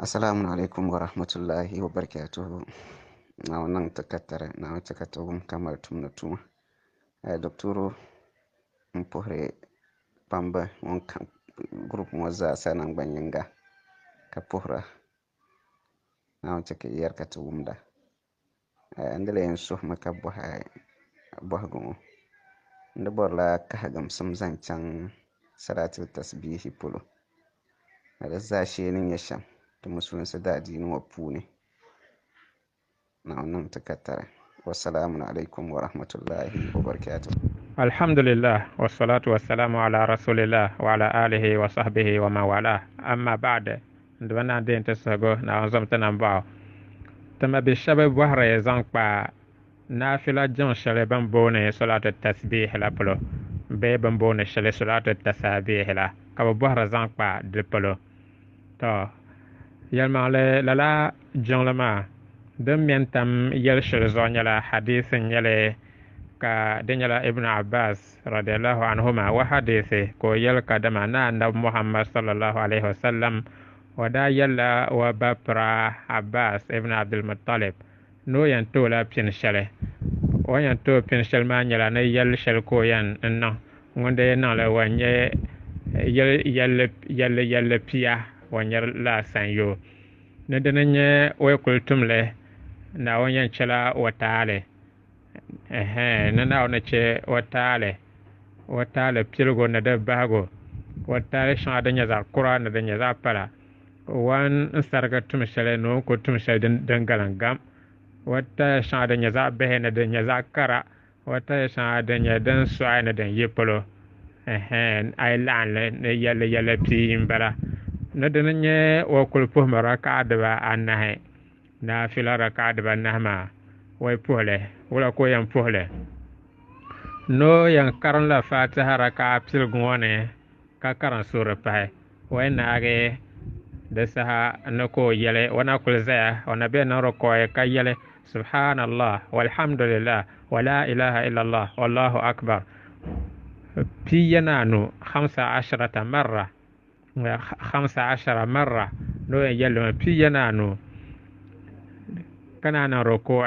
Assalamu alaikum wa rahmatullahi wa barakatuhu. Na wannan takattare na wacce ka tawum kamar tumna tuma. Doktoro mpore pamba won group moza sanan banyanga ka pohra na wacce ka iyar ka tawum da. Andale yin suh maka bohagumo. Ndaborla ka hagam samzan can salatul tasbihi polo. Da zashe nin yasham. Da musulunci da addinin wafu ne na wannan takattara. Wassalamu alaikum wa rahmatullahi wa barakatuh. Alhamdulillah wassalatu wassalamu ala rasulillah wa ala alihi wa sahbihi wa mawala amma ba'da ndwana den tasago na wanzam tanan ba tama bi shabe wahra zan pa nafila jan shale ban bone salatu tasbih la polo be ban bone shale salatu tasbih la ka wahra zan pa de polo to yalma la jonglama dum mentam yel shal zonyala hadithin yale ka denyala ibn abbas radiyallahu anhuma wa hadisi ko yel kadama na annabi muhammad sallallahu alaihi wasallam wada yalla wa bapra abbas ibn abdul muttalib no yan to la pin shale o yan to pin shal ma nyala na yel shal ko yan no ngonde na la wanye yel pia wanyar la sanyo ne denanye o kultumle na wanyan chala watale na na ce wataale pilgo na da bago wataale shan da nya za kura na da nya za pala wan sarga tum shale no ko tum shale dangalan gam wata shan da nya za behe na da nya za kara wata shan da nya dan suai na da yepolo ai lan le ne yale pi imbara na da nya wa kulpo maraka da annahe na filara ka da nahma way pohle wala ko yan pohle no yan karan la fatiha raka pil gone ka karan sura pa way naage da saha na ko yele wana kul zaya wana be na roko ka yele subhanallah walhamdulillah wala ilaha illallah wallahu akbar piyananu 15 marra 15 marra no yele piyananu kana na roko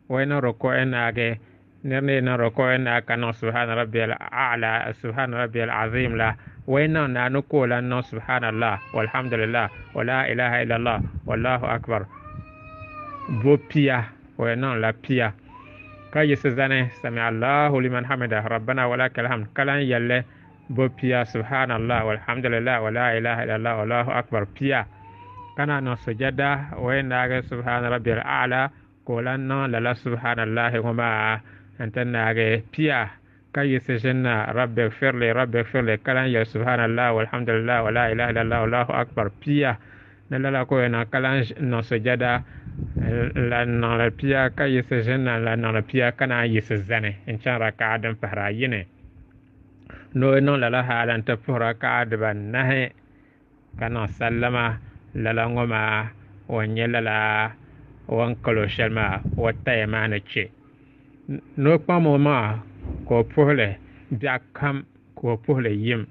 وين ركوعنا أجي نرني ركوعنا كنا سبحان ربي الأعلى سبحان ربي العظيم لا وين نقول أن سبحان الله والحمد لله ولا إله إلا الله والله أكبر بوبيا وين لا بيا كي يسزني سمع الله لمن حمده ربنا ولك الحمد كلام يله بوبيا سبحان الله والحمد لله ولا إله إلا الله والله أكبر بيا كنا نسجد وين سبحان ربي الأعلى kolanna lala subhanallahi wama antanage pia kay sejena rabbi firli kalan ya subhanallah walhamdulillah wala ilaha illallah wallahu akbar pia nalala ko na kalan no sujada la na la pia kay sejena la na la pia kana yisezane inchara ka adam fahra yine no lala halan ta fahra ka adban nahe kana sallama lala ngoma wanyela wan kalo shalma wata ya mana ce no kpamo ma ko pohle bia kam ko pohle yim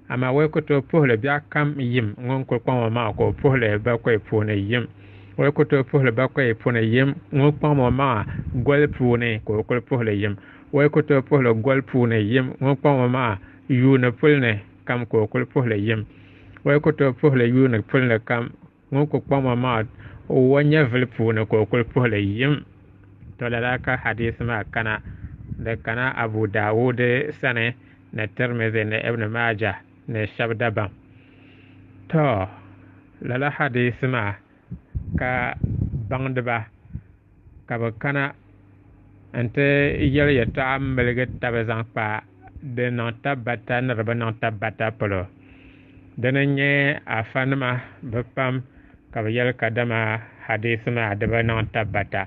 ama we ko to pohle bia kam yim ngon ko kpamo ma ko pohle ba ko pone yim we ko to pohle ba ko pone yim ngon kpamo ma gol pone ko pohle yim we ko to pohle gol pone yim ngon kpamo ma yuna pulne kam ko pohle yim we ko to pohle yuna pulne kam ngon ko kpamo ma wanya vilpuna ko kulpole yim to lalaka hadith ma kana da kana abu dawud sane na tirmidhi na ibn majah na shabdaba to lala hadith ma ka bangdaba ka kana ante yel ya ta'ammal ga tabazan pa de non tabata na rabana tabata polo dananye afanma bapam ka yel kadama hadith ma adaba non tabata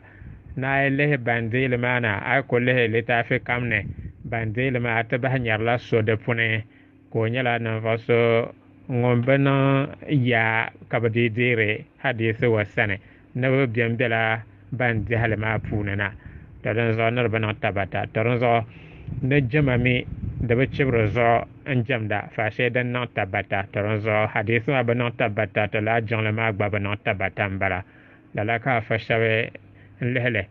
na leh bandil mana ay ko leh litafi kamne bandil ma ataba nyarla so de pune ko nyala na vaso ngombana ya kabadi dire hadith wasane na biyan bela bandi halma punana to dan zo nar bana tabata to zo na jamami da ba cibra zo an jamda fa shedan non tabata to zo hadith ma ba non tabata to la jongle ma gba ba non tabata mbara la ka fa shawe lele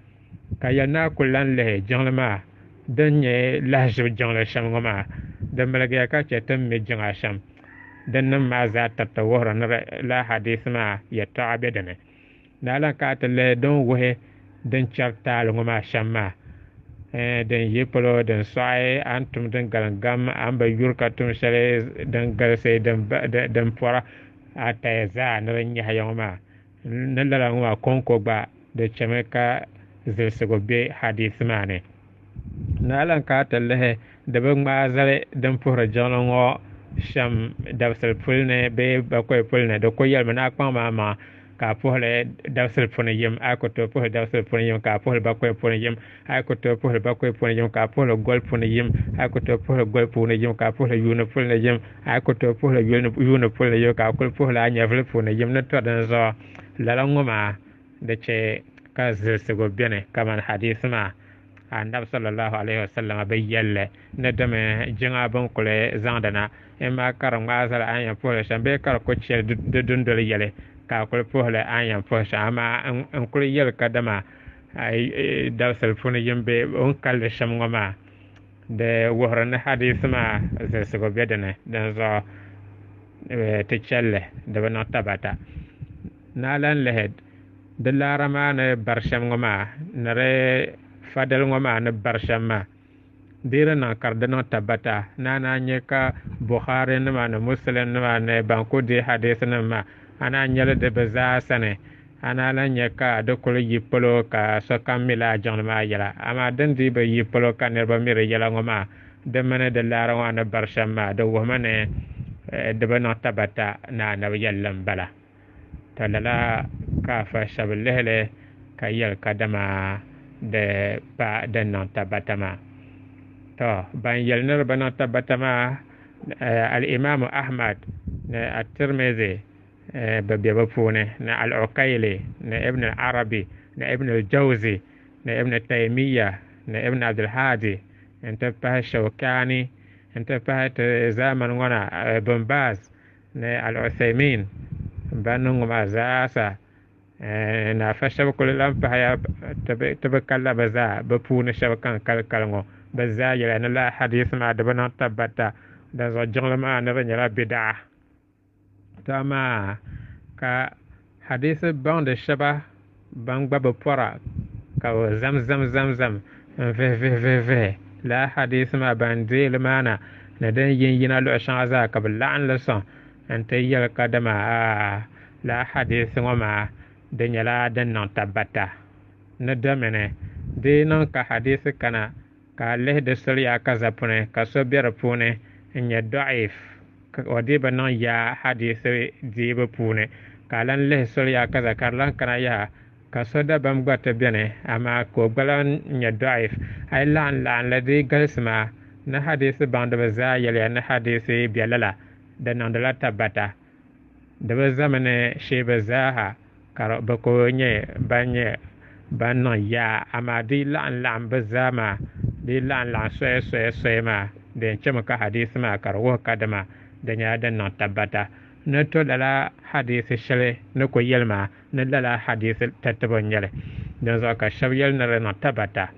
ka yana kullan le jongle ma dan ye la jo jongle sham ngoma dan malaga ka ce tan me jonga sham dan nan ma za ta tawara la hadith ma ya ta'abe dane la ka ta le don we dan charta ngoma shamma den yipolo den soy antum den galangam amba yurka tum shale den galse den pora ata za na nya hayoma nan la ngwa konko ba de chameka zelsego be hadith mane nalan ka talle de be ma zale den pora jonongo sham dabsel pulne be ba koy pulne do ko yel mana akpa ma ka pole dawsel pone yem akoto pole dawsel pone yem ka pole bakoy pone yem akoto pole bakoy pone yem ka pole gol pone yem akoto pole gol pone yem ka pole yuna pole yem akoto pole yuna pole yem ka pole anyavle pone yem na to dan zo la ngoma de che ka zelsego bene kaman hadith ma annab sallallahu alaihi wasallam be yelle ne dame jinga bon kole zandana e ma karam ngazal anya pole shambe kar ko che de dundol yele ka kul pohle ayan posha ama an kul yel kadama ay dawsal funa yembe on kalde shamngoma de wohran hadith ma zesgo bedene dan zo te chelle de bana tabata nalan lehed de larama ne barsham ngoma nare fadal ngoma ne barshama dira na kardano tabata nana nyeka bukhari ne ma ne muslim ne ma ne banko de hadith ne ma ana nyale de beza sane ana la nyeka do ko yipolo ka so kamila jonma yala ama dandi be yipolo ka ne ba mire yala ngoma de mane de lara wana barshama do womane de bana tabata na yallam bala talala ka fa shablele ka yel kadama de ba de non tabatama to ban yel ne bana tabatama al imam ahmad at-tirmidhi ببيبا فونه نا العقيلي نا ابن العربي نا ابن الجوزي نا ابن تيمية نا ابن عبد الهادي انت بها الشوكاني انت بها زمن وانا بن باز نا العثيمين بانو ما زاسا نا فشب كل لام بها تبكلا بزا بفونه شوكان كالكالغو بزا يلا لا حديث ما دبنا تبتا دا زو جنل ما نرا بدعه tama ka hadith bande shaba bangba bopora ka zam ve la hadith ma bande le mana na den yina lo shanza ka bilan le son ante yel kadama la hadith ngoma de nyala den non tabata na damene de non ka hadith kana ka le de soriya ka zapune ka so biara pune nya da'if wadi banan ya hadisi jibe pune kalan le sol ya kaza karlan kana ya kasoda bam gwata bene ama ko balan nya daif ay lan la di galsma na hadisi bando baza yele na hadisi bialala da nan da tabata da ba zamane shebe zaha karo bako nye banye banan ya ama di lan bazama di lan soe ma den chama ka hadisi ma karo kadama danya dan non tabata na to dala hadith shale na ko yelma na dala hadith tatabon yale dan zo ka shawyel na non tabata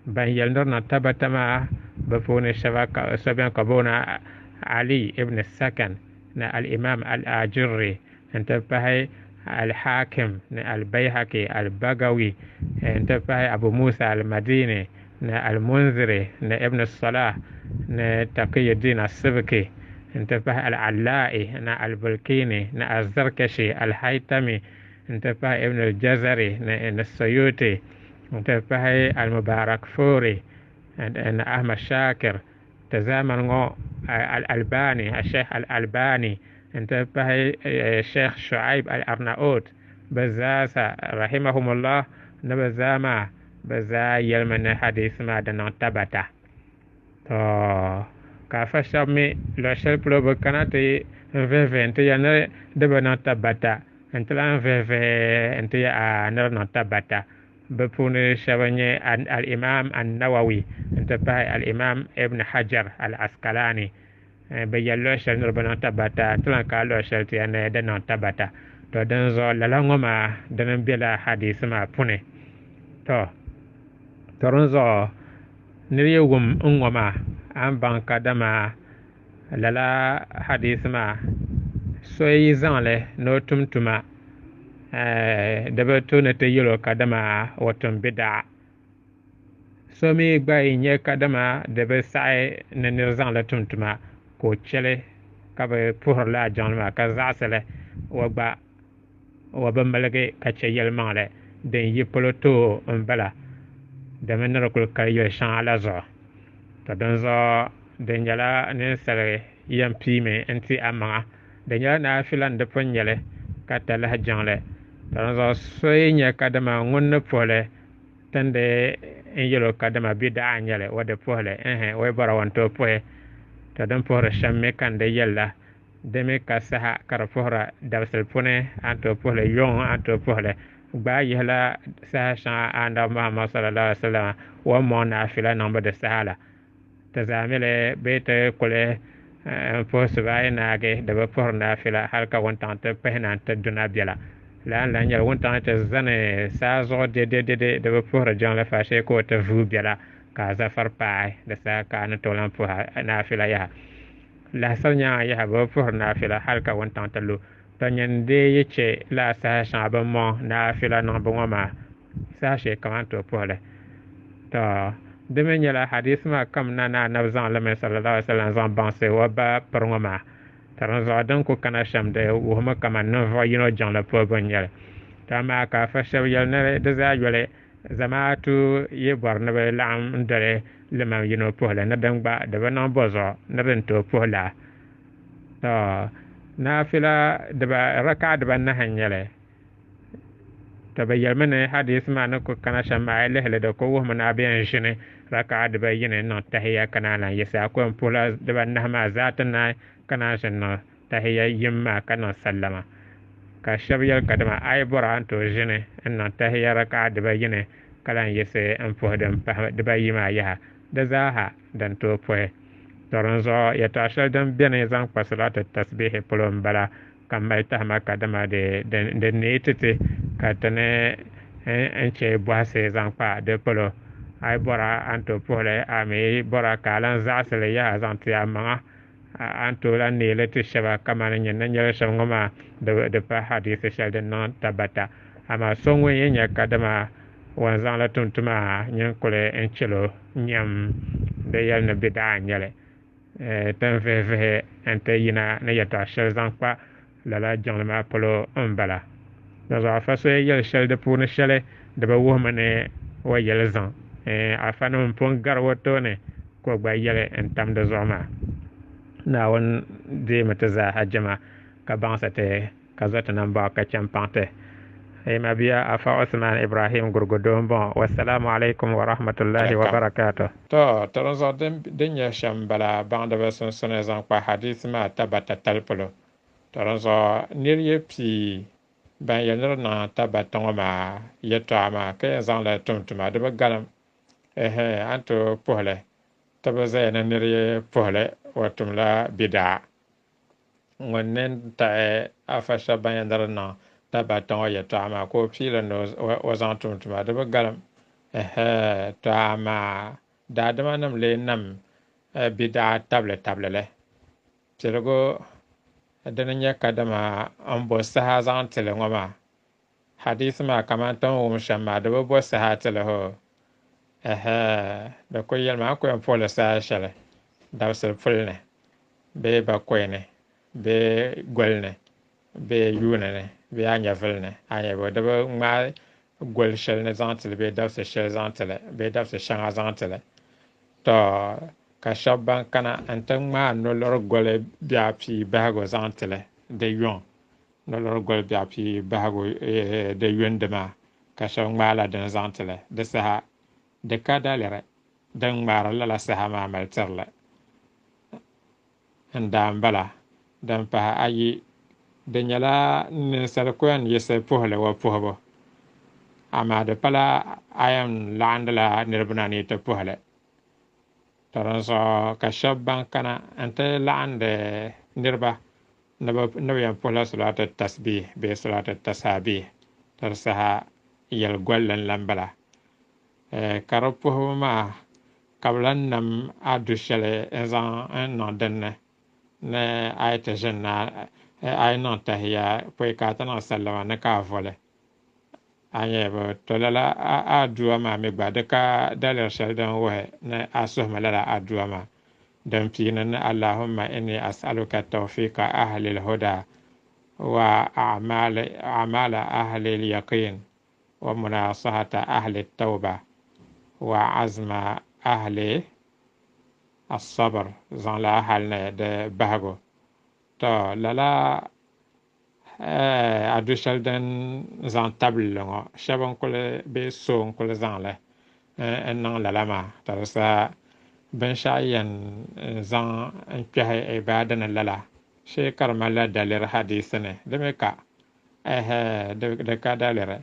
ban yel na tabata ma ba fone shabaka sabian kabona ali ibn sakan na al imam al ajurri anta fahay al hakim na al bayhaqi al bagawi anta fahay abu musa al madini na al munziri na ibn salah na taqiyuddin as-subki انتبه العلائي نا البلكيني نا الزركشي الحيتمي انتبه ابن الجزري نا السيوطي انتبه المبارك فوري نا أحمد شاكر تزامن الألباني الشيخ الألباني انتبه الشيخ شعيب الأرناؤوط بزاسة رحمهم الله نبزاما بزا يلمن حديث ما دنا تبتا ka fasha mi lo shel probo kanate veve ente ya ne de bana tabata ente la veve ente ya na tabata بپون شبني الإمام النووي انت باي الإمام ابن حجر العسقلاني بيالو شل نربنا تبتا تلان كالو شل تيانا دنا تبتا تو دنزو للانغما دنن بلا حديث ما پونه تو ترنزو نريوغم انغما an ban kadama lala hadis ma soyi zangle no tumtuma da ba to na ta yiro kadama watan bid'a so mi gba inye kadama da ba sai na nir zangle tumtuma ko chele ka ba puhur la janma ka zasale wa ba malage ka che yel mangle den yi poloto mbala da men rakul ka yo shan ala zo to don zo den yala ne sare yam pime anti amaga den yala na filan de ponyele kata la jangle don zo soynya kadama ngonne pole tande en yelo kadama bida anyele wade pole we bara wanto poe to don pore shamme kande yella deme kasaha karafora dabsel pone anto pole yon anto pole ba yela sa sha anda Muhammad sallallahu alaihi wasallam wa mona fila namba de sala tazamele bete kole post ba nage da ba porna fila halka wontan te pehna te duna biela la nyal wontan te zane sa zo de da ba por jan la fashe ko te vu biela ka za far pai da sa ka na tolan po na fila ya la sanya ya ba por na fila halka wontan te lu to nyen de yeche la sa sha ba mo na fila no bo ma sa she kamanto pole to deme nyala hadis ma kam nana nabzan lame sallallahu alaihi wasallam zan banse wa ba perngoma taran zo dan ko kana sham de wo ma kama no vo yino jan la po bon nyala tama ka fa shaw yal ne de za yole zamatu ye bor ne be lam ndere le ma yino po la na dan ba de ba non bozo na ben to po la to na fila de ba raka de ba na hanyale tabayyar mana hadis ma na ko kana shama ile hele da ko wo mana biyan shine raka da bayyana no tahiyya kana na yasa ko pula da ban ma zata na kana shan no tahiyya yimma kana sallama ka shabyar kadama ay boran to jine no tahiyya raka da bayyana kala yasa an fo da bayyima ya da zaha dan to poe toron zo ya tashal dan biyan zan fasalata tasbih pulum bala kamar ta ma kadama de ne tete katane en che boise zan pa de polo ai bora anto pole ame bora kalan zasele ya zan tia ma anto la ne le te shaba kamar nyen na nyere shangoma de pa hadith shal de non tabata ama songwe yenya kadama wan zan la tuntuma nyen kole en chelo nyam de yal na bida nyele tan fe ente yina na yata shal zan pa lala janglema polo mbala da za fa so yel shel de puna shele de ba wo mane wa yel zan a fa no pon gar woto ne ko gba yele en tam de zoma na won de mata za hajama ka bansate ka zata nan ba ka champante ma biya afa Usman Ibrahim gurgudon bon wassalamu alaikum wa rahmatullahi wa barakatuh to toron zo den ya shambala banda ba son zan kwa hadith ma tabata talpolo toron zo nirye pi ban yelr na taba tongma yetama ke zan la tumtuma de galam anto pohle taba zay na nirye pohle watum la bida ngonen ta afasha ban yelr na taba tong yetama ko pila no wa zan tumtuma de galam tama dadama nam le nam bida table le tilogo dana nya kadama an bo saha zan tele ngoma hadith ma kaman ton wum shamma de bo saha tele ho da ko yel ma ko en pole saha shale da sel fulne be ba koyne be golne be yunene be anya fulne anya bo de ma gol shel ne zan tele be da se shel zan tele be da se shanga zan tele to ka shabban kana antan ma no lor gole bia pi bago zantele de yon no lor gole bia pi bago de yon de ma ka shabban ma la den zantele de sa de kadalere dan mara la sa ma mal terle ndam bala dan pa ayi de nyala ne sar ko an yese pohle wa pohbo ama de pala ayam landla nirbna ni te puhle taran so ka shabban kana ante lande nirba naba yan puhla salat tasbih be salat tasabih tarsaha yel gollan lambala karo puhuma kablan nam adu shele ezan en no denne ne ayta jenna ay non tahiya poy ka tan sallama ne ka vole anye bo tolala a duwa ma me gba de ka dalar shaldan wa ne asuh malala a duwa ma dan fina ne allahumma inni as'aluka tawfiqa ahli al-huda wa a'mala ahli al-yaqin wa munasahata ahli at-tauba wa azma ahli as-sabr zan la halne de bago to lala adu shaldan zan table ngo shabon kule be so kule zan le en nang lalama tarsa ben shayan zan en kyahe ibadan lala she karmala dalir hadisene de meka de ka dalire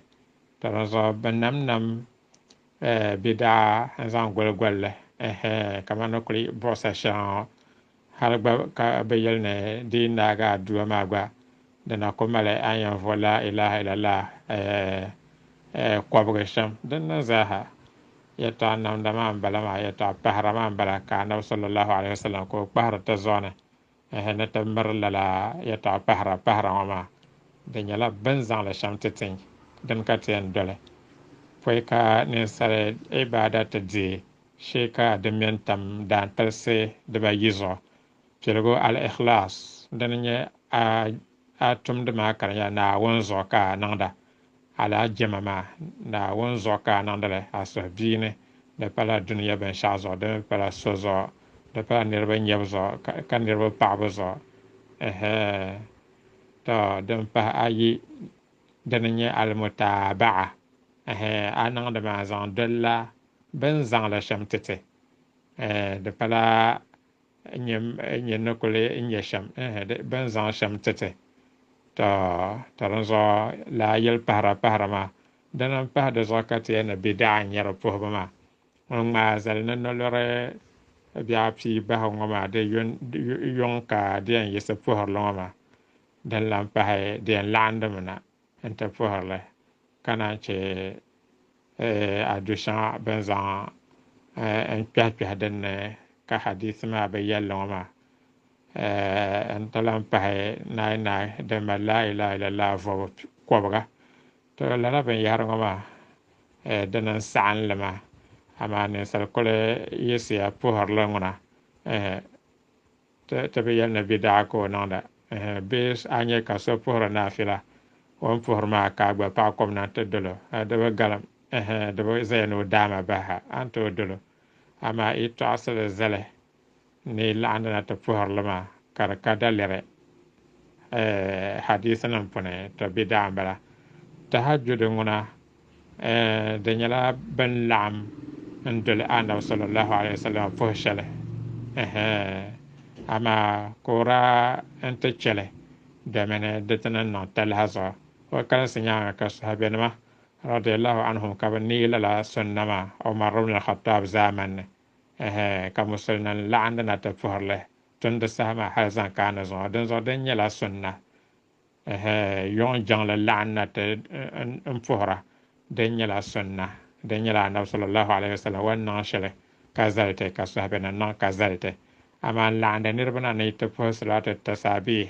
tarsa benam nam bida zan gol kamano kuli bosa shan har ka bayel ne dinaga duwa magwa dana komale ayan vola ilaha illallah kwabge sham dan zaha yata nam dama balama yata pahrama balaka nabi sallallahu alaihi wasallam ko pahra ta zona na tamar lala yata pahra ma de nyala banzan la sham tetin dan katen dole foi ka ne sare ibadat di sheka de mentam dan terse de ba yizo pelgo al ikhlas dan nye a tum de ma kan ya na wonzo ka nangda ala jamama na wonzo ka nangdale aso biine de pala dunya ben shazo de pala sozo de pala nirba nyebzo kan nirba pabozo to de pa ayi dananye al mutaba'a anang de ma zan dalla ben zan la shamtete de pala nyem no kole nyesham de ben zan shamtete taranzo la yel pahra ma danan pahda zakati na bid'a nyara pohba ma ma zal nan no lore bia pi ba ngoma de yon ka de yesa pohor loma dan lam pahe de landamna enta pohorle kana che adusha benzan en pya den ka hadith ma be yelloma en talam pahe na de ma la ilaha illallah fo kobga to la ben yar ngoma danan sa'an lama amane sal kole yesia pohor longona te be yel na bid'a ko nanda bes anye ka so pohor na fila on pohor ma ka gba pa kom na te dolo de be galam de be zeno dama baha anto dolo ama ito asale zale ni landa na te pohor lama kar kadalere hadisan pone to bid'a bala tahajjud ngona de nyala ben lam ndol anaw sallallahu alaihi wasallam fo shale ama kora ente chele de mene de tanan no talhaza wa kala sinya ka sahabenma radiyallahu anhum ka ni la sunnama umar ibn al-khattab zaman ka musulman la'anda ta forle tun da sama hazan kana zo den nyala sunna yon jang la la'ana ta fora den nyala sunna den nyala nabi sallallahu alaihi wasallam wannan shale ka zalte ka sahabena non ka zalte ama la'anda nirbana ne ta fo salatu tasabih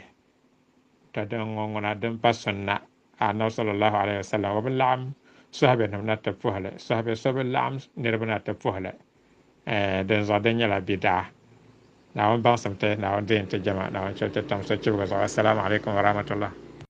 ta den ngona den pasunna nabi sallallahu alaihi wasallam wa lam sahabena na ta fohle sahabe lam nirbana ta fohle den zo den nyala bid'a na on ba samte na on den te jama na on chote tam so chugo assalamu alaikum wa rahmatullah